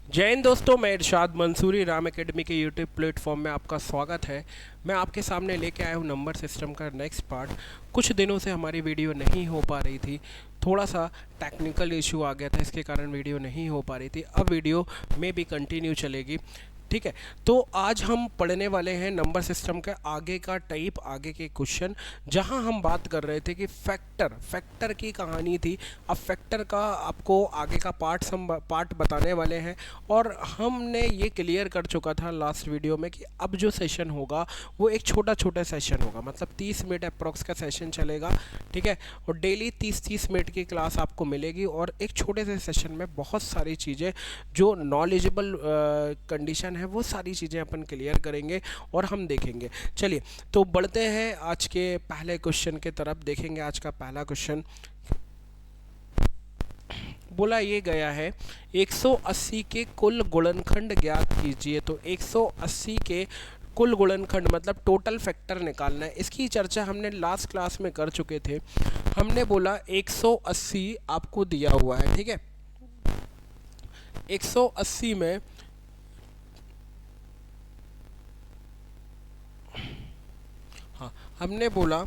जय हिंद दोस्तों, मैं इरशाद मंसूरी राम एकेडमी के यूट्यूब प्लेटफॉर्म में आपका स्वागत है। मैं आपके सामने लेके आया हूँ नंबर सिस्टम का नेक्स्ट पार्ट। कुछ दिनों से हमारी वीडियो नहीं हो पा रही थी, थोड़ा सा टेक्निकल इशू आ गया था, इसके कारण वीडियो नहीं हो पा रही थी। अब वीडियो में भी कंटिन्यू चलेगी, ठीक है। तो आज हम पढ़ने वाले हैं नंबर सिस्टम का आगे का टाइप, आगे के क्वेश्चन, जहां हम बात कर रहे थे कि फैक्टर की कहानी थी। अब फैक्टर का आपको आगे का पार्ट बताने वाले हैं। और हमने ये क्लियर कर चुका था लास्ट वीडियो में कि अब जो सेशन होगा वो एक छोटा सेशन होगा, मतलब 30 मिनट अप्रॉक्स का सेशन चलेगा, ठीक है। और डेली 30-30 मिनट की क्लास आपको मिलेगी और एक छोटे से सेशन में बहुत सारी चीज़ें जो नॉलेजेबल कंडीशन है वो सारी चीज़ें अपन क्लियर करेंगे और हम देखेंगे। चलिए तो बढ़ते हैं आज के पहले क्वेश्चन के तरफ। देखेंगे आज का पहला क्वेश्चन। बोला ये गया है 180 के कुल गुणनखंड ज्ञात कीजिए। तो 180 के कुल गुणनखंड मतलब टोटल फैक्टर निकालना है। इसकी चर्चा हमने लास्ट क्लास में कर चुके थे। हमने बोला 180 आपको दिया हुआ है, ठीक है। 180 में हाँ, हमने बोला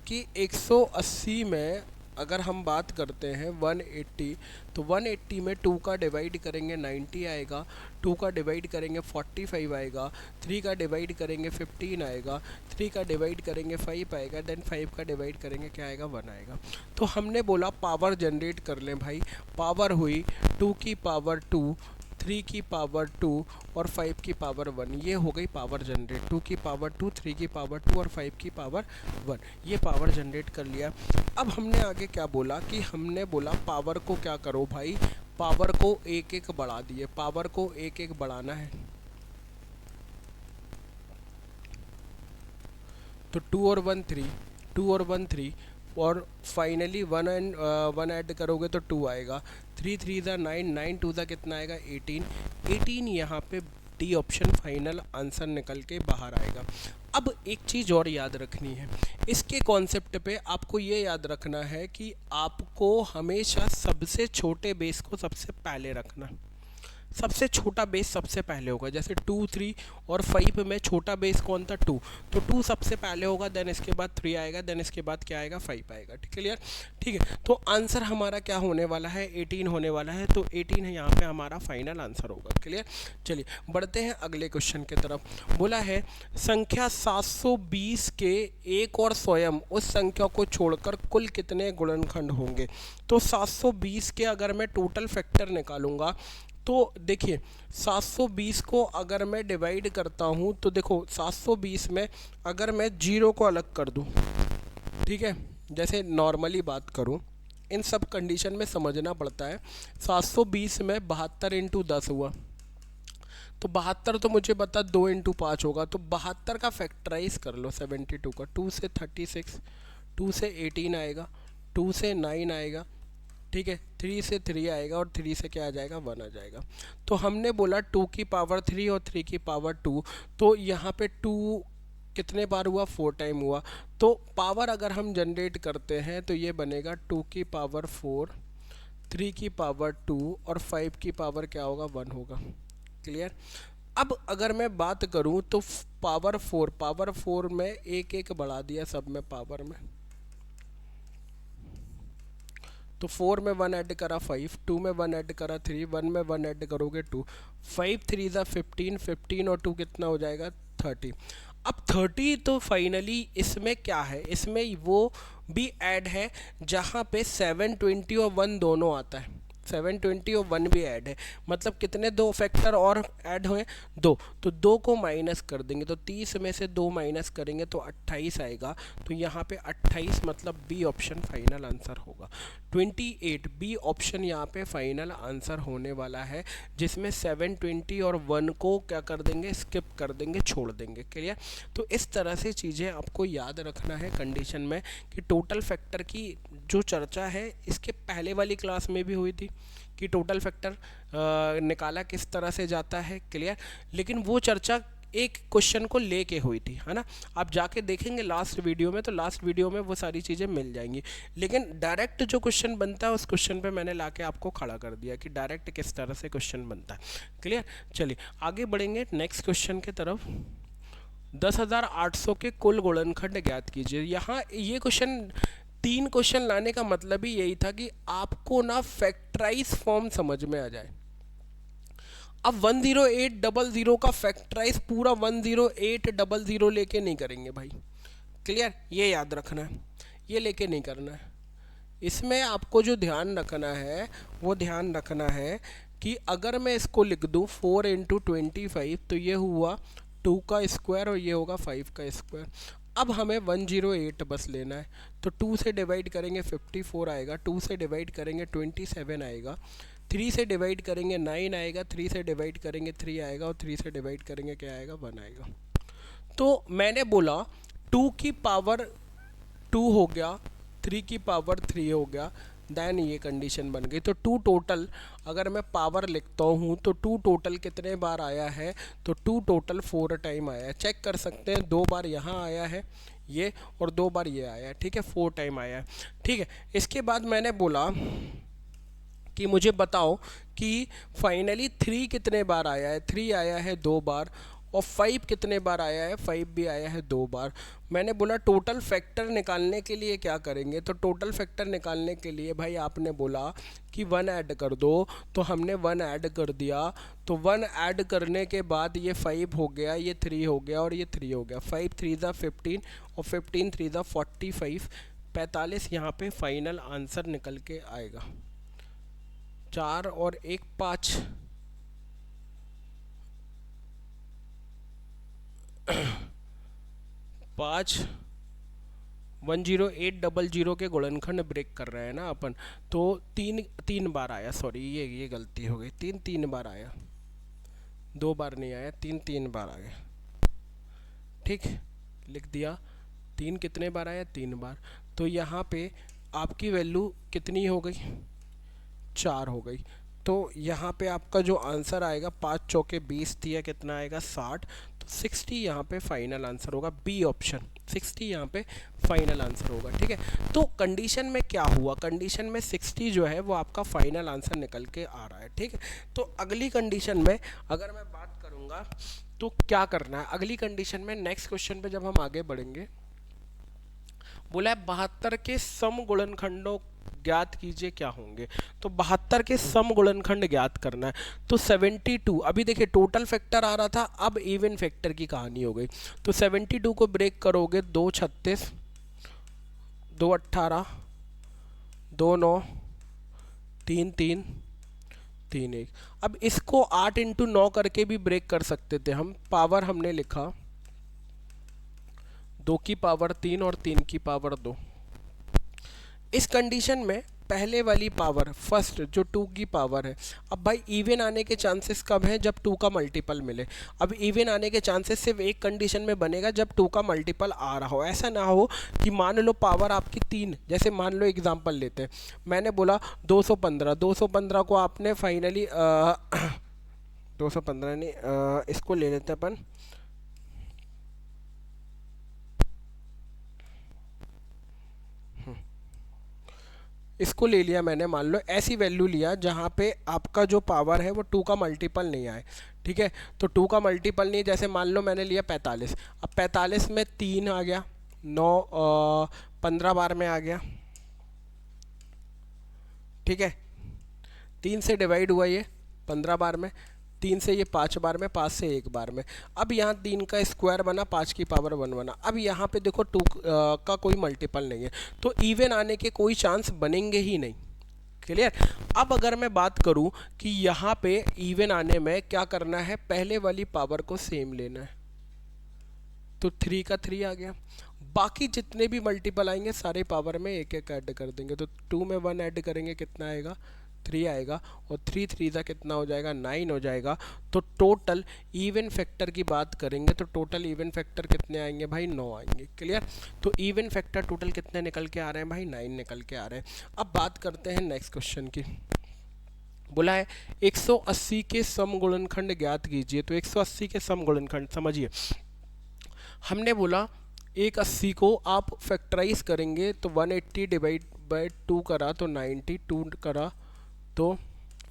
कि 180 में अगर हम बात करते हैं 180, तो 180 में 2 का डिवाइड करेंगे 90 आएगा, 2 का डिवाइड करेंगे 45 आएगा, 3 का डिवाइड करेंगे 15 आएगा, 3 का डिवाइड करेंगे 5 आएगा, देन 5 का डिवाइड करेंगे क्या आएगा, 1 आएगा। तो हमने बोला पावर जनरेट कर लें भाई। पावर हुई 2 की पावर 2, 3 की पावर 2 और 5 की पावर 1। ये हो गई पावर जनरेट। 2 की पावर 2, 3 की पावर 2 और 5 की पावर 1। ये पावर जनरेट कर लिया। अब हमने आगे क्या बोला कि हमने बोला पावर को क्या करो भाई, पावर को एक एक बढ़ा दिए। पावर को एक एक बढ़ाना है तो 2 और 1 3, 2 और 1 3 और फाइनली 1 ऐड करोगे तो 2 आएगा। 3 3 ज़ा 9, 9 2 ज़ा कितना आएगा 18, 18 यहाँ पे डी ऑप्शन फाइनल आंसर निकल के बाहर आएगा। अब एक चीज़ और याद रखनी है इसके कॉन्सेप्ट पे, आपको ये याद रखना है कि आपको हमेशा सबसे छोटे बेस को सबसे पहले रखना। सबसे छोटा बेस सबसे पहले होगा। जैसे 2 3 और 5 में छोटा बेस कौन था 2, तो 2 सबसे पहले होगा, देन इसके बाद 3 आएगा, देन इसके बाद क्या आएगा 5 आएगा। ठीक क्लियर, ठीक है। तो आंसर हमारा क्या होने वाला है 18 होने वाला है। तो 18 है यहाँ पे हमारा फाइनल आंसर होगा। क्लियर। चलिए बढ़ते हैं अगले क्वेश्चन की तरफ। बोला है संख्या 720 के एक और स्वयं उस संख्या को छोड़कर कुल कितने गुणनखंड होंगे। तो 720 के अगर मैं टोटल फैक्टर निकालूंगा तो देखिए 720 को अगर मैं डिवाइड करता हूँ तो देखो 720 में अगर मैं जीरो को अलग कर दूँ, ठीक है, जैसे नॉर्मली बात करूँ, इन सब कंडीशन में समझना पड़ता है। 720 में 72 इंटू 10 हुआ, तो 72 तो मुझे पता 2 इंटू 5 होगा, तो 72 का फैक्टराइज कर लो 72 का। 2 से 36, 2 से 18 आएगा, 2 से 9 आएगा, ठीक है, 3 से 3 आएगा और 3 से क्या आ जाएगा 1 आ जाएगा। तो हमने बोला 2 की पावर 3 और 3 की पावर 2, तो यहाँ पे 2 कितने बार हुआ 4 टाइम हुआ। तो पावर अगर हम जनरेट करते हैं तो ये बनेगा 2 की पावर 4, 3 की पावर 2 और 5 की पावर क्या होगा 1 होगा। क्लियर। अब अगर मैं बात करूँ तो पावर 4 में एक एक बढ़ा दिया सब में पावर में, तो 4 में 1 ऐड करा 5, 2 में 1 ऐड करा 3, 1 में 1 ऐड करोगे 2, 5 3 ज़ा 15, 15 और 2 कितना हो जाएगा 30। अब 30 तो फाइनली इसमें क्या है, इसमें वो भी ऐड है जहाँ पे 720 और 1 दोनों आता है। 720 और 1 भी ऐड है, मतलब कितने दो फैक्टर और ऐड हुए 2, तो 2 को माइनस कर देंगे तो 30 में से 2 माइनस करेंगे तो 28 आएगा। तो यहाँ पे 28 मतलब बी ऑप्शन फाइनल आंसर होगा। 28 बी ऑप्शन यहाँ पे फाइनल आंसर होने वाला है, जिसमें 720 और 1 को क्या कर देंगे स्किप कर देंगे, छोड़ देंगे। क्लियर। तो इस तरह से चीज़ें आपको याद रखना है कंडीशन में कि टोटल फैक्टर की जो चर्चा है इसके पहले वाली क्लास में भी हुई थी कि टोटल फैक्टर निकाला किस तरह से जाता है। क्लियर। लेकिन वो चर्चा एक क्वेश्चन को लेके हुई थी, है ना। आप जाके देखेंगे लास्ट वीडियो में, तो लास्ट वीडियो में वो सारी चीज़ें मिल जाएंगी। लेकिन डायरेक्ट जो क्वेश्चन बनता है उस क्वेश्चन पे मैंने लाके आपको खड़ा कर दिया कि डायरेक्ट किस तरह से क्वेश्चन बनता है। क्लियर। चलिए आगे बढ़ेंगे नेक्स्ट क्वेश्चन की तरफ। 10,800 के कुल गुणनखंड ज्ञात कीजिए। यहाँ ये क्वेश्चन, 3 क्वेश्चन लाने का मतलब ही यही था कि आपको ना फैक्टराइज फॉर्म समझ में आ जाए। अब 10800 का फैक्टराइज पूरा 10800 लेके नहीं करेंगे भाई। क्लियर, ये याद रखना है, ये लेके नहीं करना है। इसमें आपको जो ध्यान रखना है वो ध्यान रखना है कि अगर मैं इसको लिख दूँ 4 × 25, तो ये हुआ 2 का स्क्वायर और ये होगा 5 का स्क्वायर। अब हमें 108 बस लेना है, तो 2 से डिवाइड करेंगे 54 आएगा, 2 से डिवाइड करेंगे 27 आएगा, 3 से डिवाइड करेंगे 9 आएगा, 3 से डिवाइड करेंगे 3 आएगा, और 3 से डिवाइड करेंगे क्या आएगा, 1 आएगा। तो मैंने बोला 2 की पावर 2 हो गया, 3 की पावर 3 हो गया, देन ये कंडीशन बन गई। तो 2 टोटल, अगर मैं पावर लिखता हूँ तो 2 टोटल कितने बार आया है, तो 2 टोटल 4 टाइम आया है। चेक कर सकते हैं, 2 बार यहाँ आया है ये, और 2 बार ये आया है, ठीक है, 4 टाइम आया है, ठीक है। इसके बाद मैंने बोला कि मुझे बताओ कि फाइनली 3 कितने बार आया है, 3 आया है 2 बार, और 5 कितने बार आया है, 5 भी आया है 2 बार। मैंने बोला टोटल फैक्टर निकालने के लिए क्या करेंगे, तो टोटल फैक्टर निकालने के लिए भाई आपने बोला कि 1 ऐड कर दो, तो हमने 1 ऐड कर दिया। तो 1 ऐड करने के बाद ये 5 हो गया, ये 3 हो गया, और ये 3 हो गया। 5 3 ज़ा 15, और 15 3 ज़ा 45, 45 यहाँ पे फाइनल आंसर निकल के आएगा। 4 और 1 5, 5 10800 के गुणनखंड ब्रेक कर रहे हैं ना अपन, तो 3 बार आया, सॉरी ये गलती हो गई, 3 बार आया, 2 बार नहीं आया, 3 बार आ गया, ठीक, लिख दिया। 3 कितने बार आया, 3 बार। तो यहाँ पे आपकी वैल्यू कितनी हो गई, 4 हो गई। तो यहाँ पे आपका जो आंसर आएगा 5 चौके 20 दिया, कितना आएगा 60, तो 60 यहाँ पे फाइनल आंसर होगा, बी ऑप्शन 60 यहाँ पे फाइनल आंसर होगा, ठीक है। तो कंडीशन में क्या हुआ, कंडीशन में 60 जो है वो आपका फाइनल आंसर निकल के आ रहा है, ठीक है। तो अगली कंडीशन में अगर मैं बात करूँगा तो क्या करना है, अगली कंडीशन में नेक्स्ट क्वेश्चन पे जब हम आगे बढ़ेंगे, बोला है 72 के सम गुणनखंडों ज्ञात कीजिए क्या होंगे। तो 72 के सम गुणनखंड ज्ञात करना है। तो 72, अभी देखिए टोटल फैक्टर आ रहा था, अब इवन फैक्टर की कहानी हो गई। तो 72 को ब्रेक करोगे, 2 36, 2 18, 2 9, 3 3, 3 1। अब इसको 8 × 9 करके भी ब्रेक कर सकते थे हम। पावर हमने लिखा 2 की पावर 3 और 3 की पावर 2। इस कंडीशन में पहले वाली पावर फर्स्ट जो 2 की पावर है, अब भाई इवन आने के चांसेस कब हैं, जब 2 का मल्टीपल मिले। अब इवन आने के चांसेस सिर्फ एक कंडीशन में बनेगा, जब 2 का मल्टीपल आ रहा हो। ऐसा ना हो कि मान लो पावर आपकी 3, जैसे मान लो एग्जांपल लेते हैं, मैंने बोला 215, 215 को आपने फाइनली 215 नहीं, इसको ले लेते अपन, इसको ले लिया मैंने, मान लो ऐसी वैल्यू लिया जहाँ पे आपका जो पावर है वो 2 का मल्टीपल नहीं आए, ठीक है। तो 2 का मल्टीपल नहीं, जैसे मान लो मैंने लिया 45, अब 45 में 3 आ गया, 9 15 बार में आ गया, ठीक है। 3 से डिवाइड हुआ ये 15 बार में, 3 से ये 5 बार में, 5 से 1 बार में। अब यहाँ 3 का स्क्वायर बना, 5 की पावर 1 बना। अब यहाँ पे देखो 2 का कोई मल्टीपल नहीं है, तो इवन आने के कोई चांस बनेंगे ही नहीं। क्लियर। अब अगर मैं बात करूँ कि यहाँ पे इवन आने में क्या करना है, पहले वाली पावर को सेम लेना है, तो 3 का 3 आ गया। बाकी जितने भी मल्टीपल आएंगे सारे पावर में एक एक ऐड कर देंगे, तो 2 में 1 ऐड करेंगे, कितना आएगा 3 आएगा, और 3 3 का कितना हो जाएगा 9 हो जाएगा। तो टोटल इवन फैक्टर की बात करेंगे तो टोटल इवन फैक्टर कितने आएंगे भाई, 9 आएंगे। क्लियर। तो इवन फैक्टर टोटल कितने निकल के आ रहे हैं भाई, 9 निकल के आ रहे हैं। अब बात करते हैं नेक्स्ट क्वेश्चन की। बोला है 180 के सम गुणनखंड ज्ञात कीजिए। तो 180 के सम गुणनखंड समझिए, हमने बोला एक 80 को आप फैक्टराइज करेंगे तो 180 डिवाइड बाय 2 करा तो 90, 2 करा तो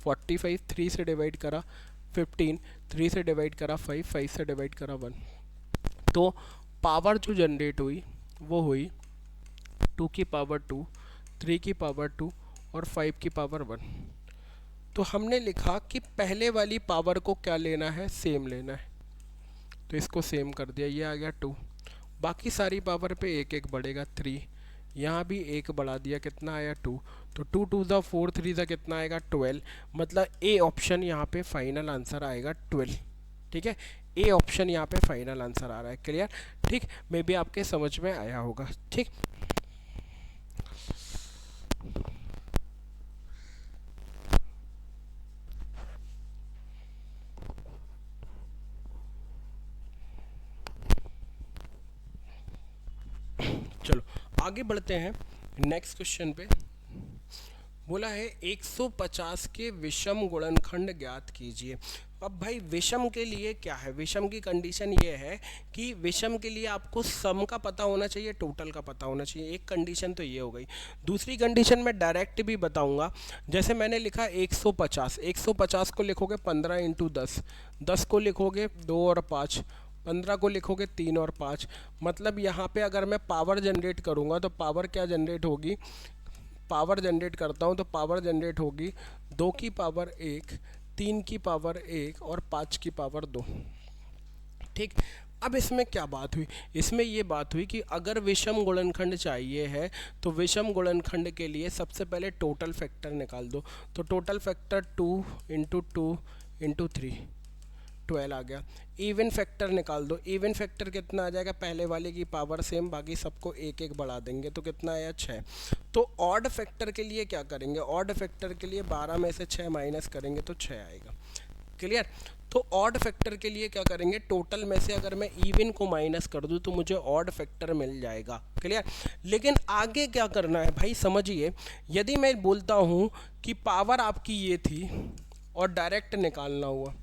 45, 3 से डिवाइड करा 15, 3 से डिवाइड करा 5, 5 से डिवाइड करा 1। तो पावर जो जनरेट हुई वो हुई 2 की पावर 2, 3 की पावर 2 और 5 की पावर 1। तो हमने लिखा कि पहले वाली पावर को क्या लेना है, सेम लेना है, तो इसको सेम कर दिया, ये आ गया 2। बाकी सारी पावर पे एक एक बढ़ेगा 3, यहाँ भी एक बढ़ा दिया, कितना आया 2। तो 2 2 ज़ा 4, 3 ज़ा कितना आएगा 12। मतलब ए ऑप्शन यहाँ पे फाइनल आंसर आएगा 12। ठीक है, ए ऑप्शन यहाँ पे फाइनल आंसर आ रहा है। क्लियर? ठीक, मे बी आपके समझ में आया होगा। ठीक, चलो आगे बढ़ते हैं नेक्स्ट क्वेश्चन पे। बोला है 150 के विषम गुणनखंड ज्ञात कीजिए। अब भाई विषम के लिए क्या है, विषम की कंडीशन ये है कि विषम के लिए आपको सम का पता होना चाहिए, टोटल का पता होना चाहिए। एक कंडीशन तो ये हो गई। दूसरी कंडीशन मैं डायरेक्ट भी बताऊंगा। जैसे मैंने लिखा 150, 150 को लिखोगे 15 इंटू 10, 10 को लिखोगे 2 और 5, 15 को लिखोगे 3 और 5। मतलब यहाँ पे अगर मैं पावर जनरेट करूँगा तो पावर क्या जनरेट होगी, पावर जनरेट करता हूँ तो पावर जनरेट होगी 2 की पावर 1, 3 की पावर 1 और 5 की पावर 2। ठीक, अब इसमें क्या बात हुई, इसमें ये बात हुई कि अगर विषम गुणनखंड चाहिए है तो विषम गुणनखंड के लिए सबसे पहले टोटल फैक्टर निकाल दो। तो टोटल फैक्टर 2 इंटू 2 इंटू 3, 12 आ गया। इवन फैक्टर निकाल दो, इवन फैक्टर कितना आ जाएगा, पहले वाले की पावर सेम, बाकी सबको एक एक बढ़ा देंगे तो कितना आया 6। तो ऑड फैक्टर के लिए क्या करेंगे, ऑड फैक्टर के लिए 12 में से 6 माइनस करेंगे तो 6 आएगा। क्लियर? तो ऑड फैक्टर के लिए क्या करेंगे, टोटल में से अगर मैं इवन को माइनस कर दूं तो मुझे ऑड फैक्टर मिल जाएगा। क्लियर? लेकिन आगे क्या करना है भाई समझिए, यदि मैं बोलता हूं कि पावर आपकी ये थी और डायरेक्ट निकालना हुआ,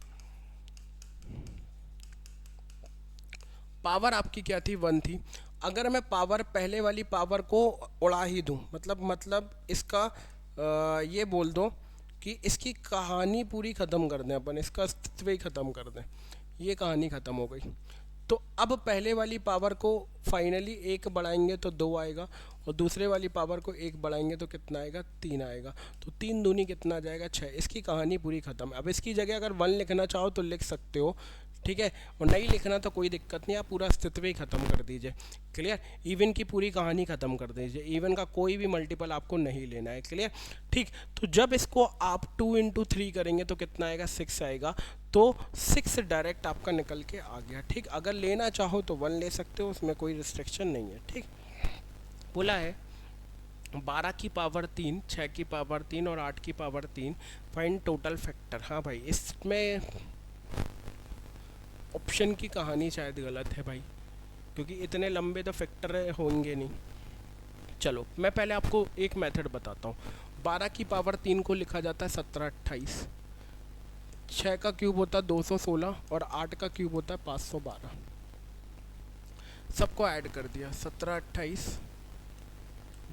पावर आपकी क्या थी 1 थी, अगर मैं पावर पहले वाली पावर को उड़ा ही दूं, मतलब इसका ये बोल दो कि इसकी कहानी पूरी ख़त्म कर दें अपन, इसका अस्तित्व ही ख़त्म कर दें, ये कहानी ख़त्म हो गई। तो अब पहले वाली पावर को फाइनली 1 बढ़ाएंगे तो 2 आएगा और दूसरे वाली पावर को 1 बढ़ाएंगे तो कितना आएगा, 3 आएगा। तो 3 दूनी कितना आ जाएगा 6। इसकी कहानी पूरी ख़त्म। अब इसकी जगह अगर 1 लिखना चाहो तो लिख सकते हो, ठीक है, और नहीं लिखना तो कोई दिक्कत नहीं, आप पूरा अस्तित्व ही ख़त्म कर दीजिए। क्लियर? इवन की पूरी कहानी ख़त्म कर दीजिए, इवन का कोई भी मल्टीपल आपको नहीं लेना है। क्लियर? ठीक, तो जब इसको आप 2 इंटू 3 करेंगे तो कितना आएगा, 6 आएगा। तो 6 डायरेक्ट आपका निकल के आ गया। ठीक, अगर लेना चाहो तो 1 ले सकते हो, उसमें कोई रिस्ट्रिक्शन नहीं है। ठीक, बोला है 12 की पावर 3, 6 की पावर 3 और 8 की पावर 3, फाइंड टोटल फैक्टर। हाँ भाई, इसमें ऑप्शन की कहानी शायद गलत है भाई, क्योंकि इतने लंबे तो फैक्टर होंगे नहीं। चलो मैं पहले आपको एक मेथड बताता हूँ। 12 की पावर 3 को लिखा जाता है 17 28, 6 का क्यूब होता है 216 और 8 का क्यूब होता है 512। सबको ऐड कर दिया, 17 28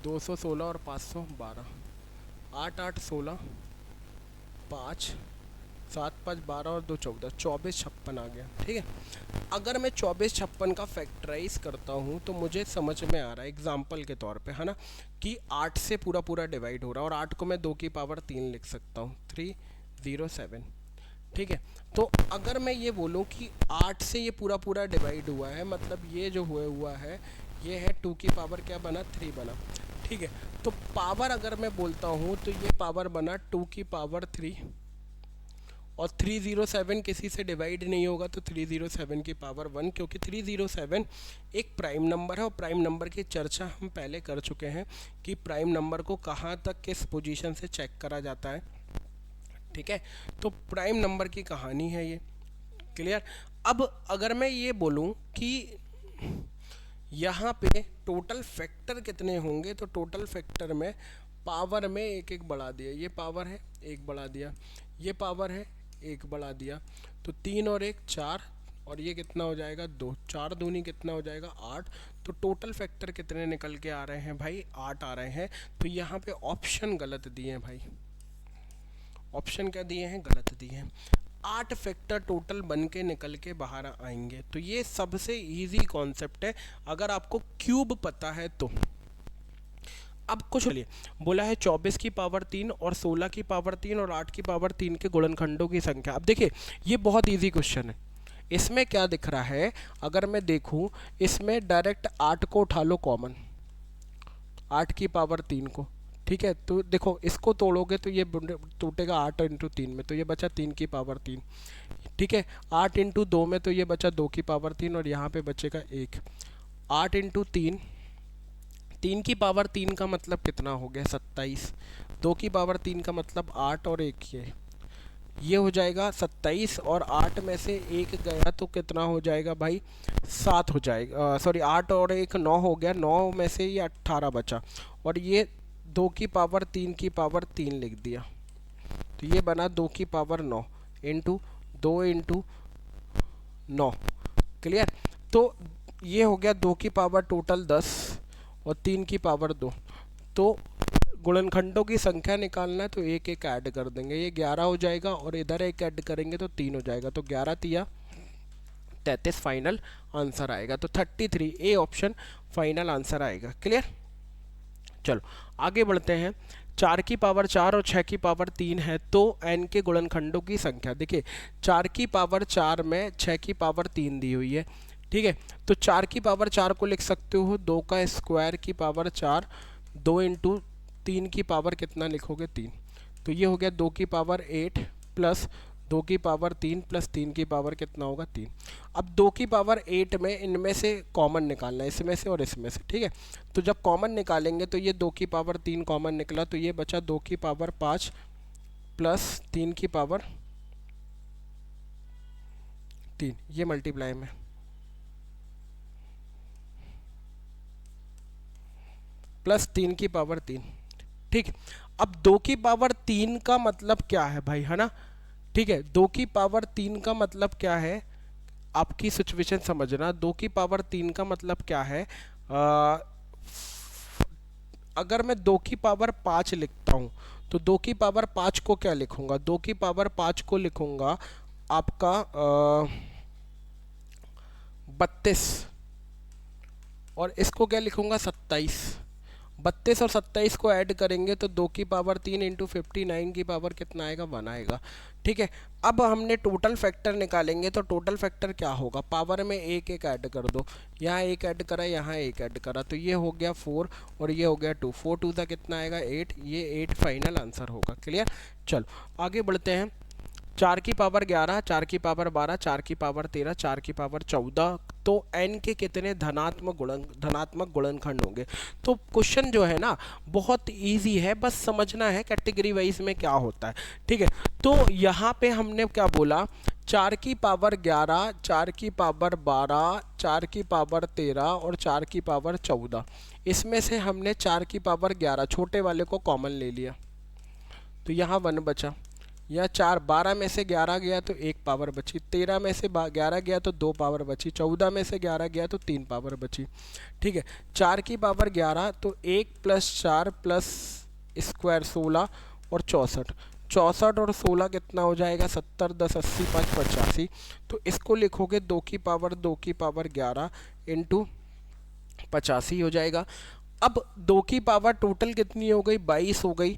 216 और 512, 8 8 16, 5 7 5 12 और 2 14, 24 56 आ गया। ठीक है, अगर मैं 24 56 का फैक्टराइज करता हूँ तो मुझे समझ में आ रहा है एग्जाम्पल के तौर पे, है ना, कि 8 से पूरा पूरा डिवाइड हो रहा है और 8 को मैं 2 की पावर 3 लिख सकता हूँ, 307। ठीक है, तो अगर मैं ये बोलूँ कि 8 से ये पूरा पूरा डिवाइड हुआ है, मतलब ये जो हुआ है ये है 2 की पावर क्या बना, 3 बना। ठीक है, तो पावर अगर मैं बोलता हूँ तो ये पावर बना 2 की पावर 3 और 307 किसी से डिवाइड नहीं होगा तो 307 की पावर 1, क्योंकि 307 एक प्राइम नंबर है और प्राइम नंबर की चर्चा हम पहले कर चुके हैं कि प्राइम नंबर को कहाँ तक किस पोजीशन से चेक करा जाता है। ठीक है, तो प्राइम नंबर की कहानी है ये। क्लियर? अब अगर मैं ये बोलूँ कि यहाँ पे टोटल फैक्टर कितने होंगे, तो टोटल फैक्टर में पावर में एक एक बढ़ा दिया, ये पावर है एक बढ़ा दिया, ये पावर है एक बढ़ा दिया, तो 3 और 1 4, और ये कितना हो जाएगा 2, 4 दूनी कितना हो जाएगा 8। तो टोटल फैक्टर कितने निकल के आ रहे हैं भाई 8 आ रहे हैं। तो यहाँ पे ऑप्शन गलत दिए हैं भाई, ऑप्शन क्या दिए हैं गलत दिए हैं। 8 फैक्टर टोटल बन के निकल के बाहर आएंगे। तो ये सबसे इजी कॉन्सेप्ट है अगर आपको क्यूब पता है तो। अब कुछ लिए बोला है 24 की पावर 3 और 16 की पावर 3 और 8 की पावर 3 के गुणनखंडों की संख्या। अब देखिए ये बहुत इजी क्वेश्चन है। इसमें क्या दिख रहा है, अगर मैं देखूं इसमें डायरेक्ट 8 को उठा लो कॉमन, 8 की पावर 3 को, ठीक है। तो देखो इसको तोड़ोगे तो ये टूटेगा 8 इंटू 3 में, तो ये बचा 3 की पावर 3, ठीक है। 8 इंटू 2 में तो ये बचा 2 की पावर 3 और यहाँ पे बचेगा 1। 8 इंटू 3, 3 की पावर 3 का मतलब कितना हो गया 27, 2 की पावर 3 का मतलब 8 और 1 ये हो जाएगा 27, और 8 में से 1 गया तो कितना हो जाएगा भाई 7 हो जाएगा, सॉरी 8 और 1 9 हो गया, 9 में से ये 18 बचा, और ये 2 की पावर 3 की पावर 3 लिख दिया, तो ये बना 2 की पावर 9 इंटू 2 इंटू 9, क्लियर। तो ये हो गया 2 की पावर टोटल 10 और 3 की पावर 2। तो गुणनखंडों की संख्या निकालना है तो एक एक ऐड कर देंगे, ये 11 हो जाएगा, और इधर एक ऐड करेंगे तो 3 हो जाएगा, तो 11 तिया 33 फाइनल आंसर आएगा। तो 33 ए ऑप्शन फाइनल आंसर आएगा, क्लियर। चलो आगे बढ़ते हैं। 4 की पावर 4 और 6 की पावर 3 है तो n के गुणनखंडों की संख्या। देखिए 4 की पावर 4 में 6 की पावर 3 दी हुई है, ठीक है। तो 4 की पावर 4 को लिख सकते हो 2 का स्क्वायर की पावर 4, 2 इंटू 3 की पावर कितना लिखोगे 3, तो ये हो गया 2 की पावर 8 प्लस 2 की पावर 3 प्लस 3 की पावर कितना होगा 3। अब 2 की पावर 8 में इनमें से कॉमन निकालना है, इसमें से और इसमें से, ठीक है। तो जब कॉमन निकालेंगे तो ये 2 की पावर 3 कॉमन निकला, तो ये बचा 2 की पावर 5 प्लस 3 की पावर 3, ये मल्टीप्लाई में प्लस 3 की पावर 3, ठीक। अब 2 की पावर 3 का मतलब क्या है भाई, है ना, ठीक है। 2 की पावर 3 का मतलब क्या है, आपकी सिचुएशन समझना। 2 की पावर 3 का मतलब क्या है, अगर मैं 2 की पावर 5 लिखता हूँ तो 2 की पावर 5 को क्या लिखूंगा, 2 की पावर 5 को लिखूंगा आपका 32, और इसको क्या लिखूंगा 27। 32 और 27 को ऐड करेंगे तो 2 की पावर 3 इंटू 59 की पावर कितना आएगा 1 आएगा, ठीक है। अब हमने टोटल फैक्टर निकालेंगे तो टोटल फैक्टर क्या होगा, पावर में एक एक ऐड कर दो, यहाँ एक ऐड करा यहाँ एक ऐड करा, तो ये हो गया 4 और ये हो गया 2, 4 2 का कितना आएगा 8, ये 8 फाइनल आंसर होगा, क्लियर। चलो आगे बढ़ते हैं। 4 की पावर 11, 4 की पावर 12, 4 की पावर 13, 4 की पावर 14, तो n के कितने धनात्मक गुणनखंड होंगे। तो क्वेश्चन जो है ना बहुत इजी है, बस समझना है कैटेगरी वाइज में क्या होता है, ठीक है। तो यहाँ पे हमने क्या बोला, 4 की पावर 11, 4 की पावर 12, 4 की पावर 13 और 4 की पावर 14, इसमें से हमने 4 की पावर 11 छोटे वाले को कॉमन ले लिया, तो यहाँ 1 बचा, या 4 12 में से 11 गया तो 1 पावर बची, 13 में से 11 गया तो 2 पावर बची, 14 में से 11 गया तो 3 पावर बची, ठीक है। 4 की पावर 11 तो 1 प्लस 4 प्लस स्क्वायर 16 और 64, 64 और 16 कितना हो जाएगा 70, 10 80 5 85, तो इसको लिखोगे 2 की पावर 11 इंटू 85 हो जाएगा। अब 2 की पावर टोटल कितनी हो गई 22 हो गई,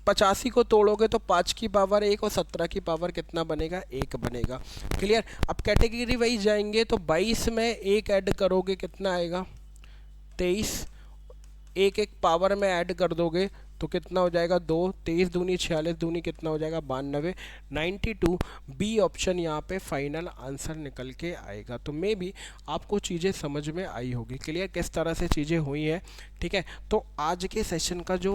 85 को तोड़ोगे तो 5 की पावर 1 और 17 की पावर कितना बनेगा 1 बनेगा, क्लियर। अब कैटेगरी वाइज जाएंगे तो 22 में 1 ऐड करोगे कितना आएगा 23, एक एक पावर में ऐड कर दोगे तो कितना हो जाएगा 2, 23 दूनी 46 दूनी कितना हो जाएगा 92, 92। बी ऑप्शन यहाँ पे फाइनल आंसर निकल के आएगा। तो मे भी आपको चीज़ें समझ में आई होगी, क्लियर किस तरह से चीज़ें हुई हैं। ठीक है, तो आज के सेशन का जो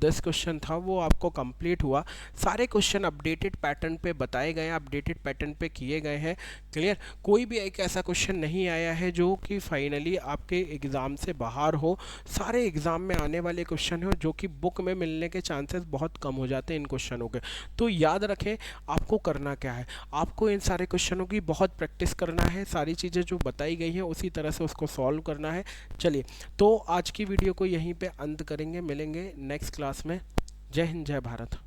10 क्वेश्चन था वो आपको कंप्लीट हुआ। सारे क्वेश्चन अपडेटेड पैटर्न पे बताए गए हैं, अपडेटेड पैटर्न पे किए गए हैं, क्लियर। कोई भी एक ऐसा क्वेश्चन नहीं आया है जो कि फाइनली आपके एग्ज़ाम से बाहर हो। सारे एग्ज़ाम में आने वाले क्वेश्चन हो जो कि बुक में मिलने के चांसेस बहुत कम हो जाते हैं इन क्वेश्चनों के। तो याद रखें आपको करना क्या है, आपको इन सारे क्वेश्चनों की बहुत प्रैक्टिस करना है, सारी चीज़ें जो बताई गई हैं उसी तरह से उसको सॉल्व करना है। चलिए, तो आज की वीडियो को यहीं पे अंत करेंगे, मिलेंगे नेक्स्ट क्लास में। जय हिंद, जय भारत।